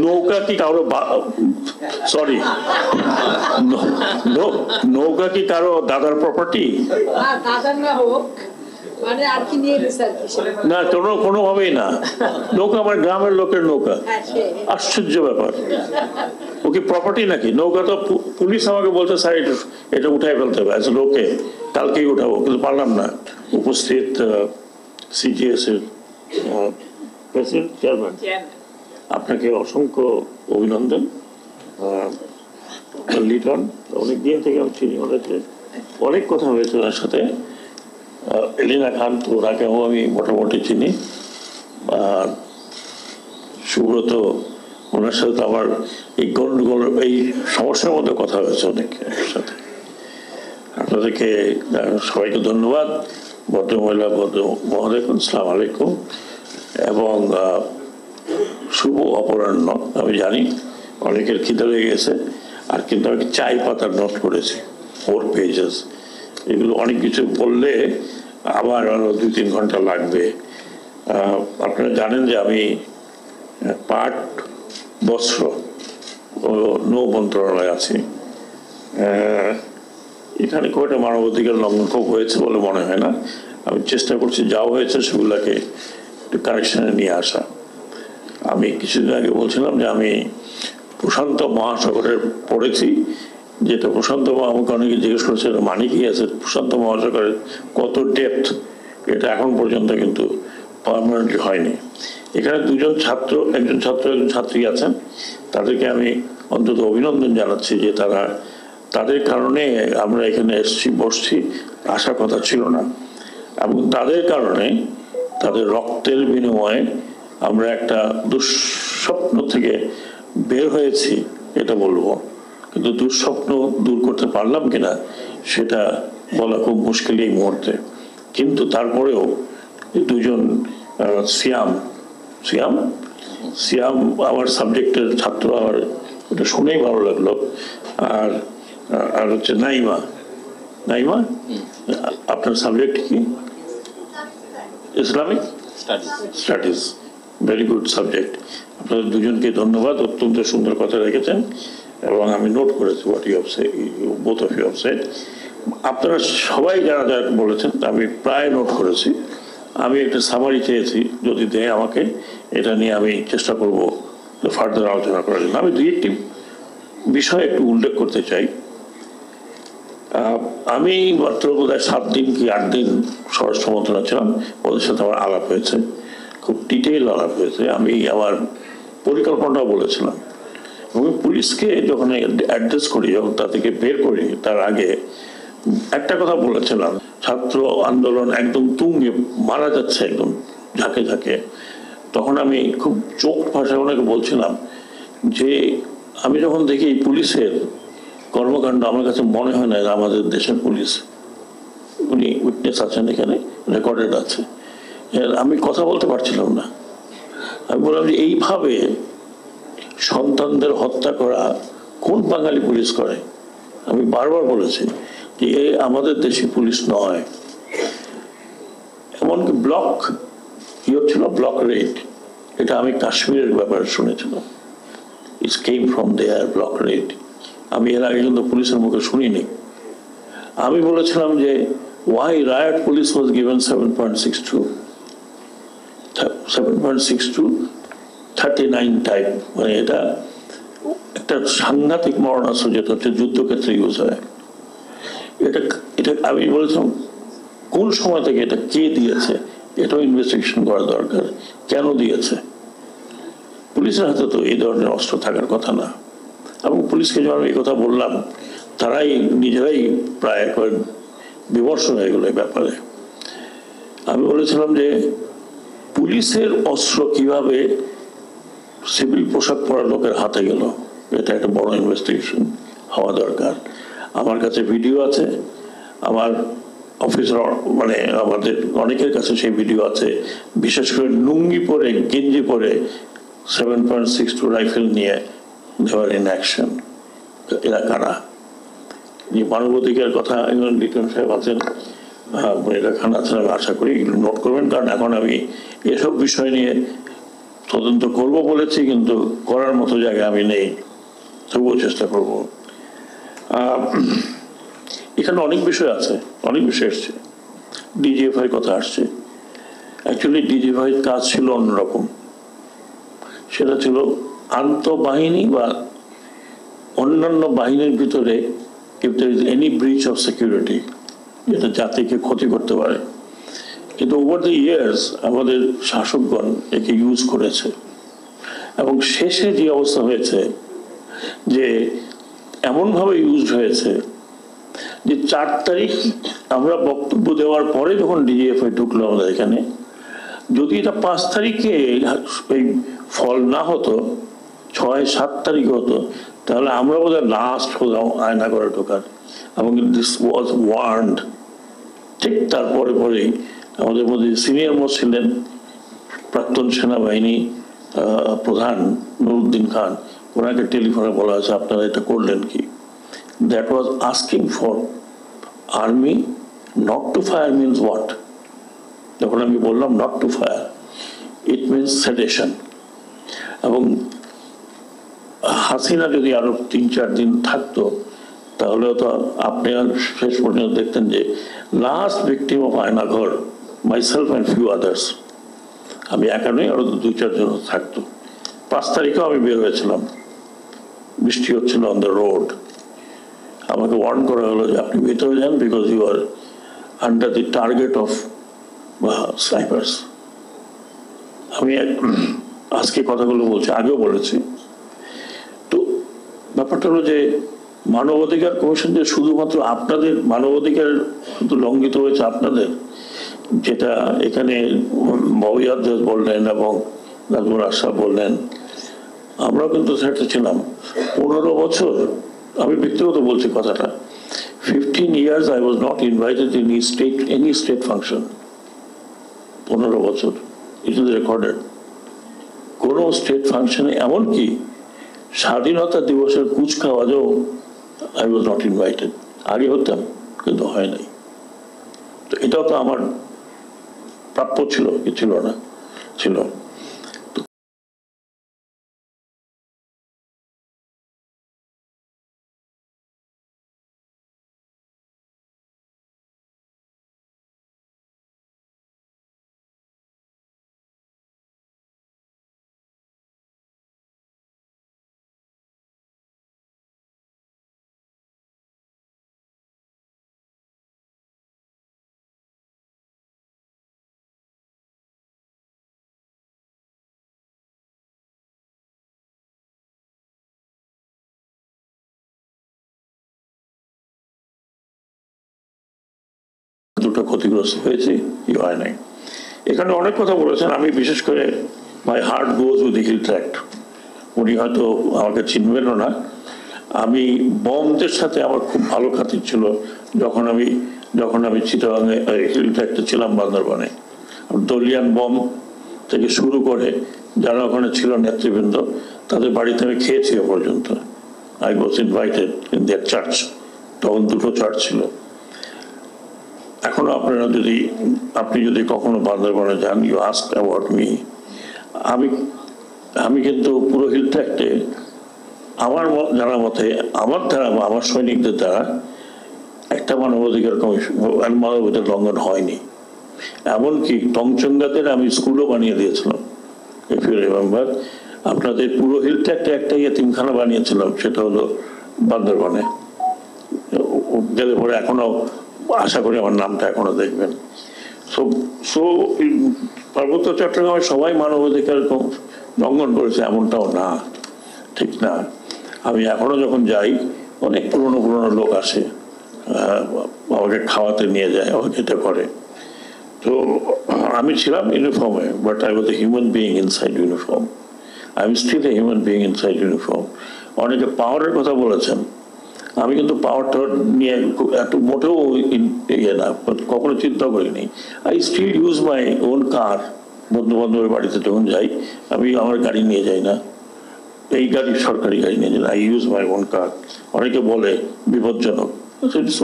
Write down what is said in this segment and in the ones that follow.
নৌকা কি কারো সরি নৌকা কি কারো দাদার প্রপার্টি? না, কোনোভাবেই না। নৌকা আমার গ্রামের লোকের নৌকা। আশ্চর্য ব্যাপার, ও কি প্রপার্টি নাকি? নৌকা তো পুলিশ আমাকে বলছে স্যার এটা উঠাই ফেলতে হবে, লোকে কালকেই উঠাবো, কিন্তু পারলাম না। উপস্থিত সিজিএস এর প্রেসিডেন্ট, চেয়ারম্যান, আপনাকে অসংখ্য অভিনন্দন। লিটন অনেক দিন থেকে আমি চিনি, অনেক কথা হয়েছে ওনার সাথে। এলিনা খান তো ওনাকেও আমি মোটামুটি চিনি। আর সুব্রত, ওনার সাথে তো আমার এই সমস্যার মধ্যে কথা হয়েছে অনেক সাথে। আপনাদেরকে সবাইকে ধন্যবাদ। ভদ্রমহিলা, ভদ্র মহোদয়, আসসালামু আলাইকুম এবং শুভ অপরাহ্ন। আমি জানি অনেকের খিদে লেগে গেছে, আর কিন্তু আমি চাই পাতার নোট করেছি 4 পেজেস। এগুলো অনেক কিছু বললে আবার আরো 2-3 ঘন্টা লাগবে। আপনারা জানেন যে আমি পাট, বস্ত্র ও নৌ মন্ত্রণালয়ে আছি। এখানে খুব একটা মানবাধিকার লঙ্ঘন খুব হয়েছে বলে মনে হয় না। আমি চেষ্টা করছি যাও হয়েছে সেগুলোকে একটু কারেকশনে নিয়ে আসা। আমি কিছুদিন আগে বলছিলাম যে আমি প্রশান্ত মহাসাগরে পড়েছি, যেটা প্রশান্ত আমাকে অনেকে জিজ্ঞেস করেছে মানে কি আছে প্রশান্ত মহাসাগরের কত ডেপথ, এটা এখন পর্যন্ত কিন্তু পার্মানেন্টলি হয়নি। এখানে একজন ছাত্র একজন ছাত্রী আছেন, তাদেরকে আমি অন্তত অভিনন্দন জানাচ্ছি যে তাদের কারণে আমরা এখানে এসছি, বসছি, আসার কথা ছিল না, এবং তাদের কারণে তাদের রক্তের বিনিময়ে আমরা একটা দুঃস্বপ্ন থেকে বের হয়েছি, এটা বলবো। কিন্তু দুঃস্বপ্ন দূর করতে পারলাম কিনা সেটা বলা খুব মুশকিল এই মুহূর্তে। কিন্তু তারপরেও দুজন সিয়াম আমার সাবজেক্টের ছাত্র, আমার এটা শুনেই ভালো লাগলো। আর হচ্ছে নাইমা, আপনার সাবজেক্ট কি? Islamic studies, very good subject. আপনাদের দুজনকে ধন্যবাদ, অত্যন্ত সুন্দর কথা রেখেছেন এবং আমি নোট করেছি what you have said, both of you have said. আপনারা সবাই যারা যারা বলেছেন আমি প্রায় নোট করেছি। আমি একটা সামারি চেয়েছি, যদি দেয় আমাকে, এটা নিয়ে আমি চেষ্টা করব ফার্দার আলোচনা করার জন্য। আমি 2-1টি বিষয় একটু উল্লেখ করতে চাই। আমি মাত্র বোধহয় 7 দিন কি 8 দিন স্বরাষ্ট্র মন্ত্রণালয়ে ছিলাম, ওদের সাথে আমার আলাপ হয়েছে, খুব ডিটেইল আলাপ হয়েছে। আমি আমার পরিকল্পনাটাও বলেছিলাম এবং পুলিশকে যখন অ্যাড্রেস করি, যখন তা থেকে বের করি, তার আগে একটা কথা বলেছিলাম, ছাত্র আন্দোলন একদম তুঙ্গে মারা যাচ্ছে, একদম ঝাঁকে ঝাঁকে। তখন আমি খুব চোখ ভাষায় ওনাকে বলছিলাম যে আমি যখন দেখি এই পুলিশের কর্মকাণ্ড, আমার কাছে মনে হয় না আমাদের দেশের পুলিশ। উনি উইটনেস আছেন, এখানে রেকর্ডেড আছে। আমি কথা বলতে পারছিলাম না। আমি বললাম যে এইভাবে সন্তানদের হত্যা করা কোন বাঙালি পুলিশ করে? আমি বারবার বলেছি যে আমাদের দেশি পুলিশ নয়। এমনকি কি হচ্ছিল, ব্লক রেড, এটা আমি কাশ্মীরের ব্যাপারে শুনেছিলাম। It came from there, block red. আমি এর আগে কিন্তু পুলিশের মুখে শুনিনি। আমি বলেছিলাম যে why riot police was given 7.62 39 type, মানে এটা একটা সাংঘাতিক মরণাস্ত্র, যেটা হচ্ছে যুদ্ধক্ষেত্রে ইউজ হয়। এটা আমি বলেছিলাম কোন সময় থেকে, এটা কে দিয়েছে, এটাও ইনভেস্টিগেশন করা দরকার। কেন দিয়েছে? পুলিশের হাতে তো এই ধরনের অস্ত্র থাকার কথা না। এবং পুলিশকে যখন এই কথা বললাম, তারাই নিজেরাই প্রায় বিমর্ষ হয়ে গেল এই ব্যাপারে। আমি বলেছিলাম যে পুলিশের অস্ত্র কিভাবে সিভিল পোশাক পরা লোকের হাতে গেল, এটা একটা বড় ইনভেস্টিগেশন হওয়া দরকার। আমার কাছে ভিডিও আছে, আমার অফিসার, মানে আমাদের অনেকের কাছে সেই ভিডিও আছে, বিশেষ করে লুঙ্গি পরে, গেঞ্জি পরে 7.62 রাইফেল নিয়ে দেওয়ার ইন অ্যাকশন। এরা কারা? যে মানবাধিকার কথা লিটন সাহেব আছেন, মনিরা খান আছেন, আমি আশা করি এগুলো নোট করবেন, কারণ এখন আমি এসব বিষয় নিয়ে তদন্ত করব বলেছি, কিন্তু করার মতো জায়গা আমি নেই, তবুও চেষ্টা করব। এখানে অনেক বিষয় আছে, অনেক বিষয় আসছে। ডিজিএফআই কথা আসছে। অ্যাকচুয়ালি ডিজিএফআই কাজ ছিল অন্যরকম। সেটা ছিল আন্তঃবাহিনী বা অন্যান্য বাহিনীর ভিতরে if there is any breach of security, যেটা জাতিকে ক্ষতি করতে পারে। কিন্তু ওভার দ্য ইয়ার্স আমাদের শাসকগণ একে ইউজ করেছে, এবং শেষে যে অবস্থা হয়েছে যে এমনভাবে ইউজ হয়েছে যে 4 তারিখ আমরা বক্তব্য দেওয়ার পরে যখন ডিজিএফআই ঢুকলো আমাদের এখানে, যদি এটা 5 তারিখে এই ফল না হতো, 6-7 তারিখে হতো, তাহলে আমরা বোধহয় লাস্ট হলাম আয়না করে ঢোকার। এবং দিস ওয়াজ ওয়ার্নড। ঠিক তারপরে পরেই আমাদের মধ্যে সিনিয়র মোস্ট ছিলেন প্রাক্তন সেনাবাহিনী প্রধান নুরুদ্দিন খান, ওনাকে টেলিফোনে বলা হয়েছে আপনারা এটা করলেন কি? That was asking for army not to fire means what? যখন আমি বললাম not to fire, it means sedation. এবং হাসিনা যদি আরো 3-4 দিন থাকতো, তাহলে তো আপনি শেষ পর্যন্ত দেখতেন যে last victim of Aynaghor myself and few others, আমি একা নই, আরো 2-4 জন থাকতো। 5 তারিখেও আমি বের হয়েছিলাম, বৃষ্টি হচ্ছিল অন দ্য রোড। আমাকে ওয়ার্ন করা হলো যে আপনি ভেতরে যান, because you are under the target of snipers. আমি আজকে কথাগুলো বলছি, আগেও বলেছি। তো ব্যাপারটা হলো যে মানবাধিকার কমিশন যে শুধুমাত্র আপনাদের মানবাধিকার শুধু লঙ্ঘিত হয়েছে আপনাদের, যেটা এখানে মহিয়াদ বললেন এবং নাজমুল আশরাফ বললেন, আমরাও কিন্তু সেটা ছিলাম 15 বছর। আমি ব্যক্তিগত বলছি কথাটা, 15 years I was not invited in any state function. 15 বছর, it is recorded. কোন স্টেট ফাংশনে, এমনকি স্বাধীনতা দিবসের কুচকাওয়াজেও I was not invited. আগে হতাম, কিন্তু হয় নাই। তো এটাও তো আমার প্রাপ্য ছিল, কি ছিল না? ছিল। দুটো ক্ষতিগ্রস্ত হয়েছে, কি হয় নাই। এখানে অনেক কথা বলেছেন, আমি বিশেষ করে my heart goes with the hill tract. উনি হয়তো আমাকে চিনবেনও না। আমি বমদের সাথে আমার খুব ভালো খাতির ছিল যখন আমি চিটাগাঙে হিল ট্র্যাক্টে ছিলাম, বান্দরবানে। দলিয়ান বম থেকে শুরু করে যারা ওখানে ছিল নেতৃবৃন্দ, তাদের বাড়িতে আমি খেয়েছি পর্যন্ত। I was invited in their church. তখন 2টো চার্চ ছিল। এখনো আপনি যদি কখনো বান্দরবানে যান, ইউ আস্ক অ্যাবাউট মি, আমি কিন্তু পুরো হিল ট্র্যাক্টে আমার জানা মতে আমার দ্বারা বা আমার সৈনিকদের দ্বারা একটা মানবাধিকার মানবাধিকার লঙ্ঘন হয়নি। এমনকি টংচঙ্গাদের আমি স্কুলও বানিয়ে দিয়েছিলাম, ইফ ইউ রিমেম্বার। আপনাদের পুরো হিল ট্র্যাক্টে একটা ইয়েতিমখানা বানিয়েছিলাম, সেটা হলো বান্দরবানে। গেলে পরে এখনো আশা করি আমার নামটা এখনো দেখবেন। সো পার্বত্য চট্টগ্রামে সবাই মানবাধিকার লঙ্ঘন করেছে এমনটাও না, ঠিক না। আমি এখনো যখন যাই, অনেক পুরনো লোক আসে, আমাকে খাওয়াতে নিয়ে যায়, আমাকে এটা করে। তো আমি ছিলাম ইউনিফর্মে, but I was a human being inside uniform. I am still a human being inside uniform. অনেকে পাওয়ারের কথা বলেছেন, আমি কিন্তু পাওয়ারটা নিয়ে এত মোটেও ইয়ে না, কখনো চিন্তা করিনি। I still use my own car. বন্ধু বান্ধবের বাড়িতে যখন যাই, আমি আমার গাড়ি নিয়ে যাই না, এই গাড়ি সরকারি গাড়ি নিয়ে যাই না, আই ইউজ মাই ওন কার। অনেকে বলে বিপজ্জনক,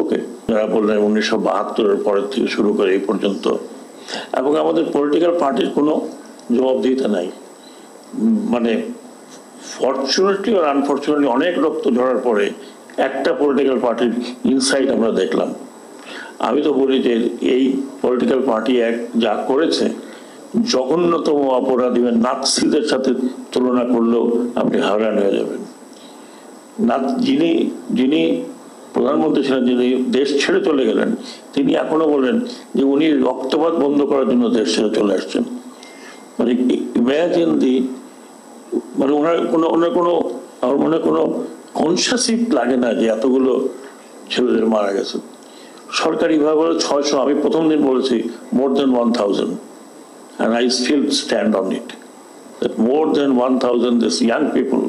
ওকে। যারা বললেন 1972-এর পরের থেকে শুরু করে এই পর্যন্ত, এবং আমাদের পলিটিক্যাল পার্টির কোনো জবাবদিহিতা নাই। মানে ফরচুনেটলি আর আনফরচুনেটলি অনেক রক্ত ঝরার পরে একটা পলিটিক্যাল পার্টির ইনসাইট আমরা দেখলাম। আমি তো বলি যে এই পলিটিক্যাল পার্টি এক যা করেছে জঘন্যতম অপরাধী নাৎসিদের সাথে তুলনা করলেও আপনি হারান হয়ে যাবেন। যিনি যিনি প্রধানমন্ত্রী ছিলেন, যিনি দেশ ছেড়ে চলে গেলেন, তিনি এখনো বলেন যে উনি রক্তপাত বন্ধ করার জন্য দেশ ছেড়ে চলে আসছেন। মানে ইম্যাজিন মানে ওনার কোনো আমার মনে কোনো কনসাসিভ লাগে না যে এতগুলো ছেলেদের মারা গেছে। সরকারিভাবে বলে 600, আমি প্রথম দিন বলেছি more than 1000, and I still stand on it, that more than 1000 these young people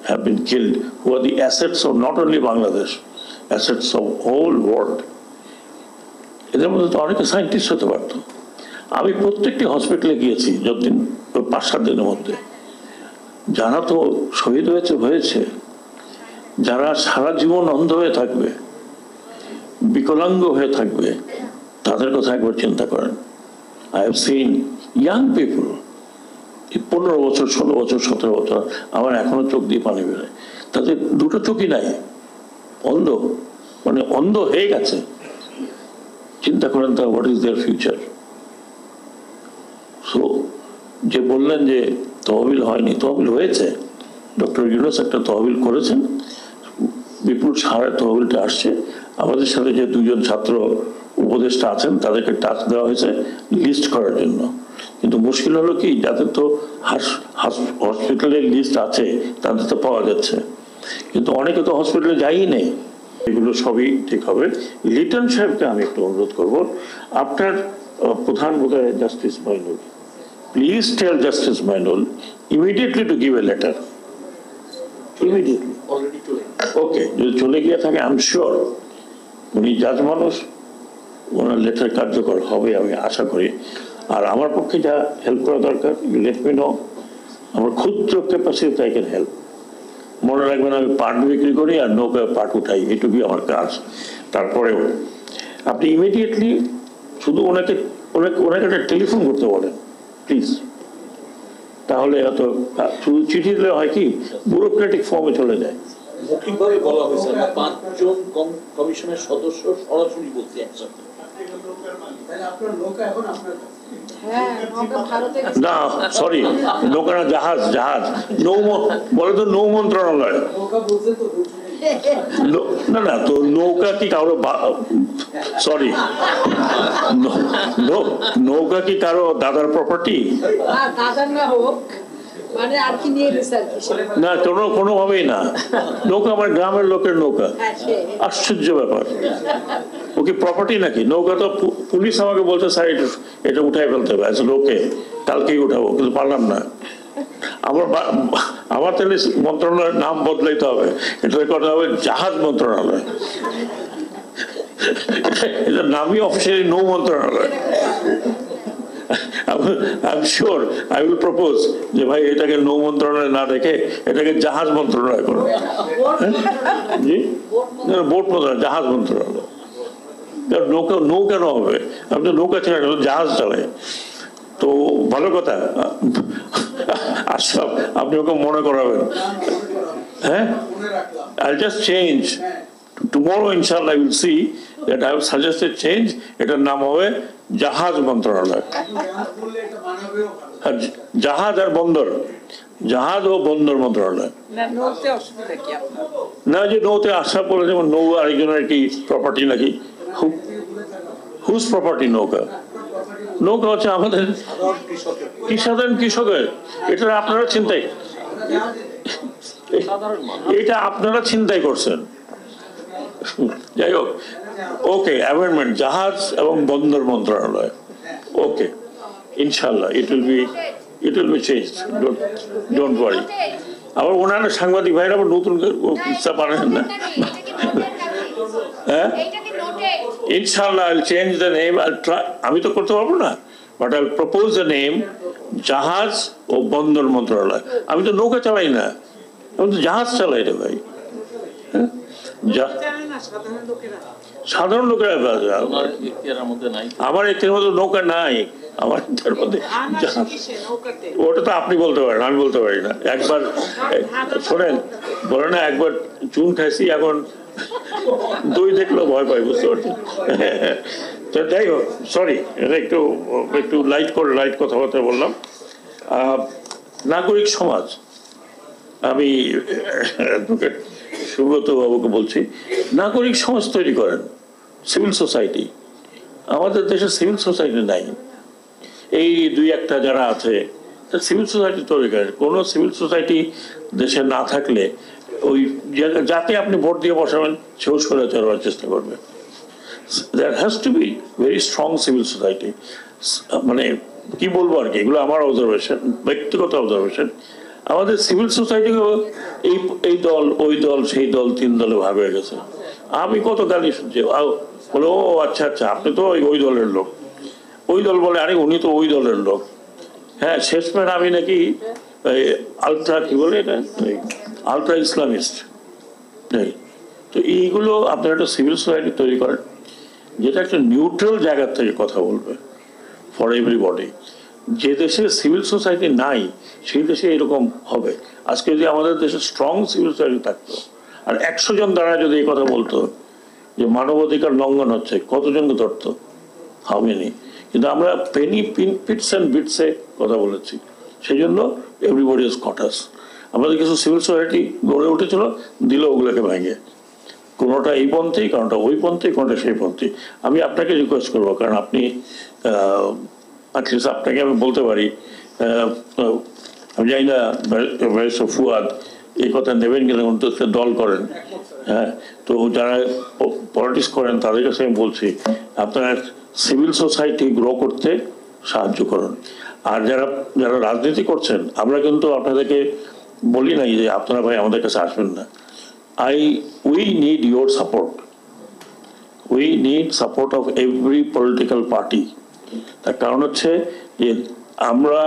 have been killed, who are the assets of not only Bangladesh, assets of whole world. এদের মধ্যে তো অনেকে সায়েন্টিস্ট হতে পারতো। আমি প্রত্যেকটি হসপিটালে গিয়েছি যতদিন 5-7 দিনের মধ্যে, যারা তো শহীদ হয়েছে, যারা সারা জীবন অন্ধ হয়ে থাকবে, বিকলাঙ্গ হয়ে থাকবে, তাদের কথা একবার চিন্তা করেন। I have seen young people, 15 বছর, 16 বছর, 17 বছর, আমার এখনো চোখ দিয়ে পানি বেরোয়। তাদের দুটো চোখই নাই, অন্ধ, মানে অন্ধ হয়ে গেছে। চিন্তা করেন তা what is there future. So যে বললেন যে তহবিল হয়নি, তহবিল হয়েছে। ডক্টর ইউনূস একটা তহবিল করেছেন, বিপুল সাহায্যের তহবিলটা আসছে। আমাদের সাথে যে 2জন ছাত্র উপদেষ্টা আছেন তাদেরকে টাস্ক দেওয়া হয়েছে লিস্ট করার জন্য। কিন্তু মুশকিল হলো কি, যাদের তো হসপিটালের লিস্ট আছে তাদের তো পাওয়া যাচ্ছে, কিন্তু অনেকে তো হসপিটালে যায়ই নেই। এগুলো সবই ঠিক হবে। লিটন সাহেবকে আমি একটু অনুরোধ করব, আপনার প্রধান বোধহয় justice Mainul, please tell justice Mainul immediately to give a letter, immediately. Okay, যদি চলে গিয়ে থাকে আই এম শিওর উনি জাজ মানুষ, ওনার লেটার কার্যকর হবে আমি আশা করি। আর আমার পক্ষে যা হেল্প করা দরকার লেট মি নো, আমার ক্ষুদ্র ক্যাপাসিটি আই ক্যান হেল্প। মনে রাখবেন আমি পাট বিক্রি করি আর নৌকা পাট উঠাই, এটুকুই আমার কাজ। তারপরেও আপনি ইমিডিয়েটলি শুধু ওনাকে একটা টেলিফোন করতে বলেন প্লিজ, তাহলে এত শুধু চিঠি দিলে হয় কি ব্যুরোক্রেটিক ফর্মে চলে যায়। মৌখিকভাবে বলা হয়েছে 5 জন কমিশনের সদস্য সরাসরি বলতে একসাথে। না সরি, নৌকা না, জাহাজ, বলে তো নৌ মন্ত্রণালয়। না তো নৌকা কি কারো, সরি, নৌকা কি কারো দাদার প্রপার্টি? না, কোনোভাবেই না। নৌকা আমার গ্রামের লোকের নৌকা। আশ্চর্য ব্যাপার, ও কি প্রপার্টি নাকি? নৌকা তো পুলিশ আমাকে বলছে স্যার এটা উঠাই ফেলতে হবে, লোকে কালকেই উঠাবো, কিন্তু পারলাম না। আমার তাহলে মন্ত্রণালয়ের নাম বদলাইতে হবে, এটা কথা হবে জাহাজ মন্ত্রণালয়। এটার নামই অফিসিয়ালি নৌ মন্ত্রণালয়। I'm sure I will propose যে ভাই এটাকে নৌ মন্ত্রণালয় না রেখে এটাকে জাহাজ মন্ত্রণালয় করো। জি, বোট মন্ত্রণালয়, জাহাজ মন্ত্রণালয়। নৌ কেন হবে? আমি তো নৌকা চালাই, জাহাজ চালাই। তো ভালো কথা, আশরাফ আপনি ওকে মনে করাবেন। হ্যাঁ, I'll just change. Tomorrow inshallah I will see that I have suggested change. এটার নাম হবে জাহাজ মন্ত্রণালয়। জাহাজ আর বন্দর, জাহাজ ও বন্দর মন্ত্রণালয়। না, যে নৌতে আশা বলে যেমন নৌ আরেকজনের কি প্রপার্টি নাকি? হুজ প্রপার্টি নৌকা? নৌকা হচ্ছে আমাদের সাধারণ কৃষকের। এটা আপনারা চিন্তাই, এটা আপনারা চিন্তাই করছেন। যাই হোক, ওকে, অ্যামেন্ডমেন্ট জাহাজ এবং বন্দর মন্ত্রণালয়। ওকে, ইনশাল্লাহ it will be change, don't worry. আবার ওনারা সাংবাদিক ভাইরা আবার নতুন কিচ্ছা পারেন না। হ্যাঁ, ইনশাল্লাহ I'll change the name. I'll try. আমি তো করতে পারবো না, but I'll propose the name জাহাজ ও বন্দর মন্ত্রণালয়। আমি তো নৌকা চালাই না, আমি তো জাহাজ চালাই রে ভাই। সাধারণ লোকেরা, আমার এর মধ্যে নৌকা নাই। আমার ইচ্ছার মধ্যে ওটা তো আপনি বলতে পারেন, আমি বলতে পারি না। একবার শোনেন, বলে না একবার চুন খাইছি, এখন দই দেখলেও ভয় পাই, বুঝতে পারছেন? তো যাই হোক, সরি, এটা একটু একটু লাইট কথাবার্তা বললাম। নাগরিক সমাজ, আমি অ্যাডভোকেট সুব্রত বাবুকে বলছি, নাগরিক সমাজ তৈরি করেন, সিভিল সোসাইটি। আমাদের দেশে সিভিল সোসাইটি নাই। এই দুই একটা যারা আছে সিভিল সোসাইটি তৈরি করেন। কোনো সিভিল সোসাইটি দেশে না থাকলে ওই যাতে আপনি ভোট দিয়ে বসাবেন সেও সরে চলবার চেষ্টা করবে। There has to be very strong civil society. মানে কি বলবো আর কি, এগুলো আমার অবজারভেশন, ব্যক্তিগত অবজারভেশন। আমাদের সিভিল সোসাইটিকেও এই দল ওই দল সেই দল 3 দলে ভাগ হয়ে গেছে। আমি কত গালি শুনছি, বলে ও আচ্ছা আচ্ছা আপনি তো ওই দলের লোক, ওই দল বলে আরে উনি তো ওই দলের লোক। হ্যাঁ, শেষমেশ আমি নাকি আলট্রা কি বলে এটা, আলট্রা ইসলামিস্ট। তো এইগুলো আপনার একটা সিভিল সোসাইটি তৈরি করেন যেটা একটা নিউট্রাল জায়গা থেকে কথা বলবে ফর এভরিবডি। যে দেশে সিভিল সোসাইটি নাই সেই দেশে এরকম হবে। আজকে যদি আমাদের দেশে স্ট্রং সিভিল সোসাইটি থাকতো আর 100 জন দাঁড়ায় যদি এই কথা বলতো যে মানবাধিকার লঙ্ঘন হচ্ছে, কতজনকে ধরতো? How many? কিন্তু আমরা পেনি পিটস অ্যান্ড বিটসে কথা বলেছি, সেই জন্য এভরিবডি ইজ কট আস। আমাদের কিছু সিভিল সোসাইটি গড়ে উঠেছিল, দিল ওগুলোকে ভেঙে, কোনোটা এই পন্থী, কোনোটা ওই পন্থী, কোনোটা সেই পন্থী। আমি আপনাকে রিকোয়েস্ট করবো, কারণ আপনি অ্যাটলিস্ট আপনাকে আমি বলতে পারি, আমি জানি না ফুয়াদ এই কথা নেবেন কিনা, কিন্তু দল করেন। হ্যাঁ, তো যারা পলিটিক্স করেন তাদের কাছে আমি বলছি আপনারা সিভিল সোসাইটি গ্রো করতে সাহায্য করুন। আর যারা যারা রাজনীতি করছেন, আমরা কিন্তু আপনাদেরকে বলি নাই যে আপনারা ভাই আমাদের কাছে আসবেন না। We need your support. We need support of every political party. তার কারণ হচ্ছে যে আমরা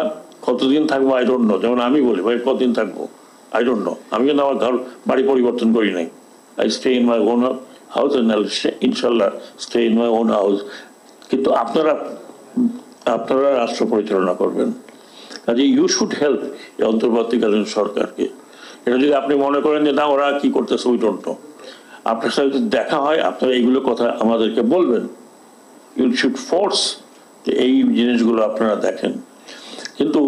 কতদিন থাকবো আই ডোন্ট নো। যেমন আমি বলি ভাই কতদিন থাকবো আই ডোন্ট নো। আমি কিন্তু আমার বাড়ি পরিবর্তন করি নাই। I stay in my own house and I'll ইনশাল্লাহ stay in my own house. কিন্তু আপনারা রাষ্ট্র পরিচালনা করবেন, কাজে ইউ শুড হেল্প এই অন্তর্বর্তীকালীন সরকারকে। এটা যদি আপনি মনে করেন যে না ওরা কি করতেছে উই ডোন্ট নো, আপনার সাথে যদি দেখা হয় আপনারা এইগুলো কথা আমাদেরকে বলবেন। ইউ শুড ফোর্স যে এই জিনিসগুলো আপনারা দেখেন। কিন্তু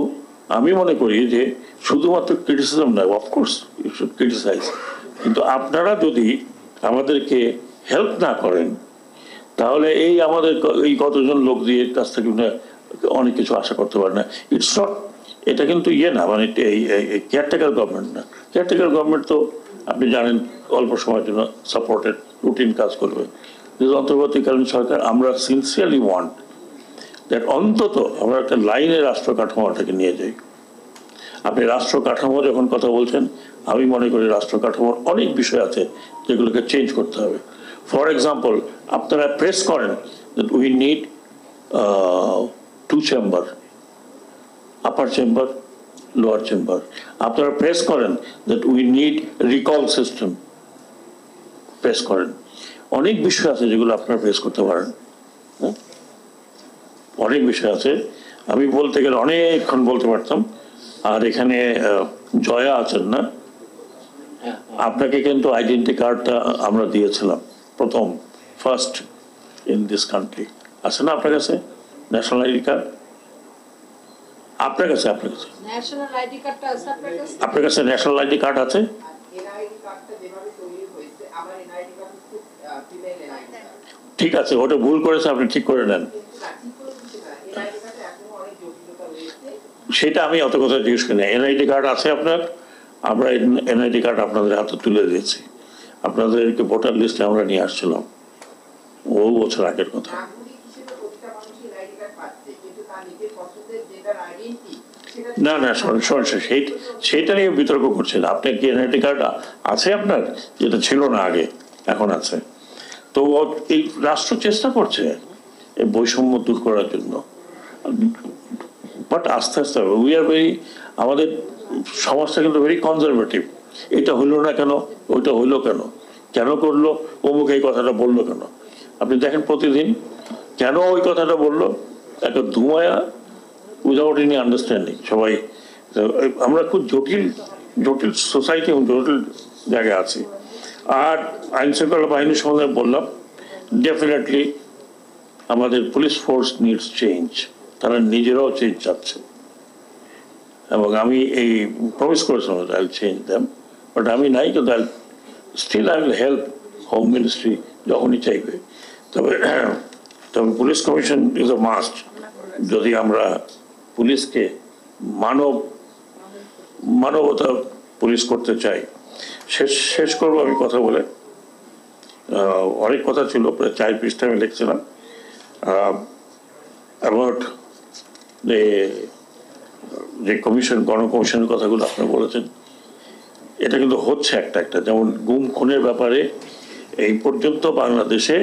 আমি মনে করি যে শুধুমাত্র ক্রিটিসিজম নয়, অফকোর্স ইউ শুড ক্রিটিসাইজ, কিন্তু আপনারা যদি আমাদেরকে হেল্প না করেন তাহলে এই আমাদের এই কতজন লোক দিয়ে কাছ থেকে অনেক কিছু আশা করতে পারে না। ইটস নট, এটা কিন্তু না, মানে কেয়ারটেকার গভর্নমেন্ট না। কেয়ারটেকার গভর্নমেন্ট তো আপনি জানেন অল্প সময়ের জন্য সাপোর্টেড রুটিন কাজ করবে। অন্তর্বর্তীকালীন সরকার আমরা সিনসিয়ারলি ওয়ান্ট দ্যাট অন্তত আমরা একটা লাইনে রাষ্ট্র কাঠামোটাকে নিয়ে যাই। আপনি রাষ্ট্র কাঠামো যখন কথা বলছেন, আমি মনে করি রাষ্ট্র কাঠামোর অনেক বিষয় আছে যেগুলোকে চেঞ্জ করতে হবে। ফর এক্সাম্পল, আপনারা প্রেস করেন that we need 2 chamber, upper chamber, lower chamber. আপনারা প্রেস করেন that we need recall system, press করেন। অনেক বিষয় আছে যেগুলো আপনারা প্রেস করতে পারেন। অনেক বিষয় আছে, আমি বলতে গেলে অনেকক্ষণ বলতে পারতাম। আর এখানে জয়া আছেন না, আপনাকে কিন্তু আইডেন্টি কার্ডটা আমরা দিয়েছিলাম ফার্স্ট ইন দিস কান্ট্রি। আছে না আপনার কাছে ন্যাশনাল আইডি কার্ড? আপনার কাছে ন্যাশনাল আইডি কার্ড আছে? ঠিক আছে, ওটা ভুল করেছে, আপনি ঠিক করে নেন। সেটা আমি অত কথা জিজ্ঞেস করি না। এনআইডি কার্ড আছে আপনার? আমরা এনআইডি কার্ড আপনাদের হাতে তুলে দিয়েছি। আপনাদেরকে ভোটার লিস্টে আমরা নিয়ে আসছিলাম বহু বছর আগের কথা। না না, সেটা নিয়ে বিতর্ক করছেন। আপনার কি এনআইডি কার্ড আছে আপনার? যেটা ছিল না আগে, এখন আছে। তো এই রাষ্ট্র চেষ্টা করছে এই বৈষম্য দূর করার জন্য, বাট আস্তে আস্তে উই আর আমাদের সমাজটা কিন্তু ভেরি কনজারভেটিভ। এটা হইলো না কেন, ওইটা হইলো কেন, কেন করলো, অমুক এই কথাটা বললো কেন। আপনি দেখেন প্রতিদিন কেন ওই কথাটা বললো, একটা ধুমায়া উইদাউট এনি আন্ডারস্ট্যান্ডিং। সবাই আমরা খুব জটিল জটিল সোসাইটি এবং জটিল জায়গায় আছি। আর আইন শৃঙ্খলা বাহিনী সম্বন্ধে বললাম, ডেফিনেটলি আমাদের পুলিশ ফোর্স নিডস চেঞ্জ, তারা নিজেরাও চেঞ্জ চাচ্ছে এবং আমি এই প্রমিস করেছিলাম I will change them, but আমি নাই, কিন্তু still I will help home ministry যখনই চাইবে। তবে police commission is a must যদি আমরা পুলিশকে মানবতা পুলিশ করতে চাই। শেষ করবো আমি কথা বলে, অনেক কথা ছিল, প্রায় 4 পৃষ্ঠা আমি লিখছিলাম অ্যাবাউট যে কমিশন, গণকমিশনের কথাগুলো আপনি বলেছেন, এটা কিন্তু হচ্ছে একটা একটা, যেমন গুম খুনের ব্যাপারে এই পর্যন্ত বাংলাদেশে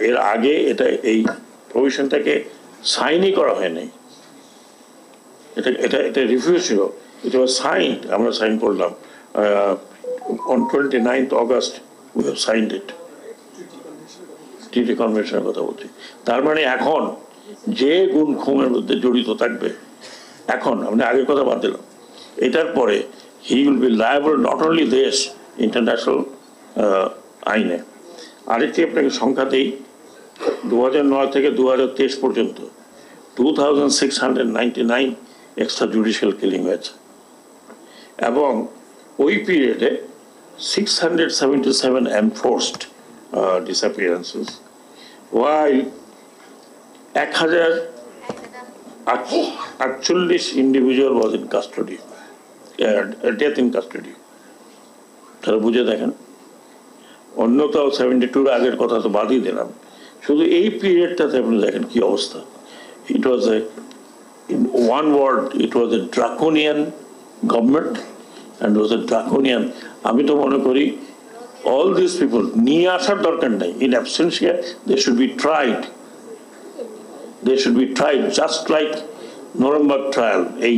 এর আগে এই প্রভিশনটাকে সাইনই করা হয়নি। এটা রিভিউ ছিল, এটা ওয়াজ সাইন্ড, আমরা সাইন করলাম on 29th August we have signed it, ট্রিটি কনভেনশনের কথা বলছি। তার মানে এখন যে গুম খুনের মধ্যে জড়িত থাকবে, এখন আমরা আগের কথা বাদ দিলাম, এটার পরে he will be liable not only দেশ ইন্টারন্যাশনাল আইনে। আরেকটি আপনাকে সংখ্যা দিই, 2009 থেকে 2023 পর্যন্ত 2699 এক্সট্রা জুডিশিয়াল কিলিং হয়েছে এবং ওই পিরিয়ডে 677 enforced disappearances, while 1048 individual was in custody, death in custody. তাহলে বুঝে দেখেন, অন্য তো 72 আগের কথা তো বাদই দিলাম, শুধু এই পিরিয়ডটাতে আপনি দেখেন কি অবস্থা। It was in one word, it was a draconian government and was a draconian. আমি তো মনে করি all these people নিয়ে আসার দরকার নাই, in absentia they should be tried, just like Nuremberg trial। এই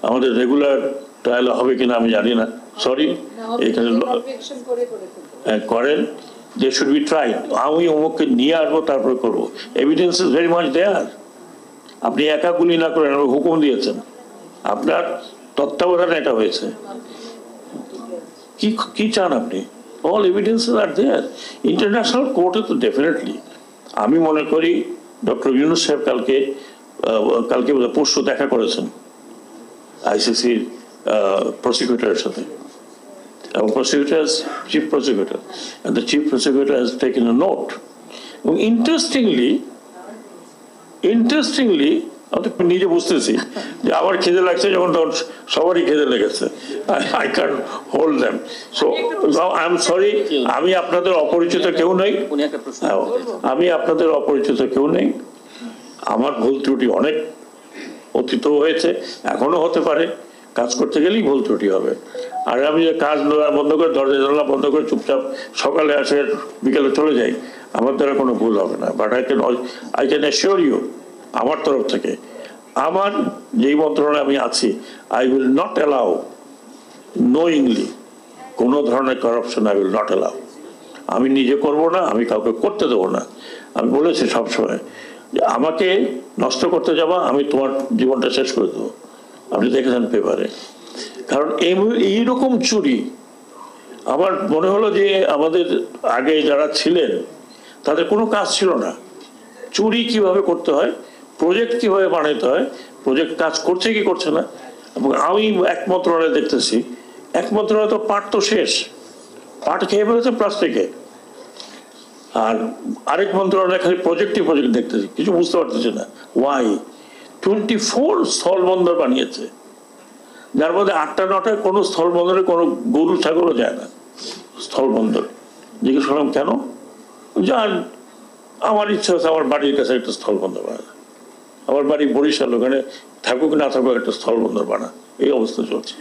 আমাদের রেগুলার ট্রায়াল হবে কিনা আমি জানি না, সরি, এখানে করেন, they should be tried। আমি অমুককে নিয়ে আসবো তারপরে করবো, evidence is very much there. আপনি একা গুলি না করেন, হুকুম দিয়েছেন, আপনার তত্ত্বাবধানে এটা হয়েছে, কি চান আপনি? অল এভিডেন্সেস আর দেয়ার। ইন্টারন্যাশনাল কোর্টে তো ডেফিনেটলি আমি মনে করি ডক্টর ইউনূস সাহেব কালকে পরশু দেখা করেছেন আইসিসির প্রসিকিউটরের সাথে, এবং prosecutor chief prosecutor, and the chief prosecutor has taken a note। এবং ইন্টারেস্টিংলি আমি নিজে বুঝতেছি যে আমার খিদে লাগছে, যখন তখন সবারই খিদে লেগেছে, I can hold them. So I am sorry, আমি আপনাদের অপরিচিত কেউ নেই, আমার ভুল ত্রুটি অনেক অতীত হয়েছে, এখনো হতে পারে, কাজ করতে গেলেই ভুল ত্রুটি হবে। আর আমি যে কাজ বন্ধ করে, দরজা জানলা বন্ধ করে চুপচাপ সকালে আসে বিকেলে চলে যাই, আমার দ্বারা কোনো ভুল হবে না। But I can assure you, আমার তরফ থেকে, আমার যেই মন্ত্রণালয়ে আমি আছি, I will not allow knowingly কোনো ধরনের corruption, I will not allow. আমি নিজে করব না, আমি কাউকে করতে দেবো না। আমি বলেছি সবসময় যে আমাকে নষ্ট করতে যাবা, আমি তোমার জীবনটা শেষ করে দেবো। আপনি দেখেছেন পেপারে, কারণ এইরকম চুরি আমার মনে হলো যে আমাদের আগে যারা ছিলেন তাদের কোনো কাজ ছিল না, চুরি কিভাবে করতে হয়, প্রজেক্ট কিভাবে বানাইতে হয়, প্রজেক্ট কাজ করছে কি করছে না। এবং আমি এক মন্ত্রণালয়ে দেখতেছি, এক মন্ত্রণালয় তো পাট তো শেষ, পাট খেয়ে ফেলেছে প্লাস্টিকে, আর আরেক মন্ত্রণালয় খালি প্রজেক্ট দেখতেছি, কিছু বুঝতে পারতেছি না। ওয়াই 24 স্থলবন্দর বানিয়েছে, যার মধ্যে 8টা-9টায় কোনো স্থলবন্দরে কোনো গরু ছাগলও যায় না। স্থলবন্দর জিজ্ঞেস করলাম কেন, যার আমার ইচ্ছা হচ্ছে আমার বাড়ির কাছে একটা স্থলবন্দর বানা, আমার বাড়ি বরিশাল, ওখানে থাকুক না থাকুক একটা স্থলবন্দর বানা, এই অবস্থা চলছে।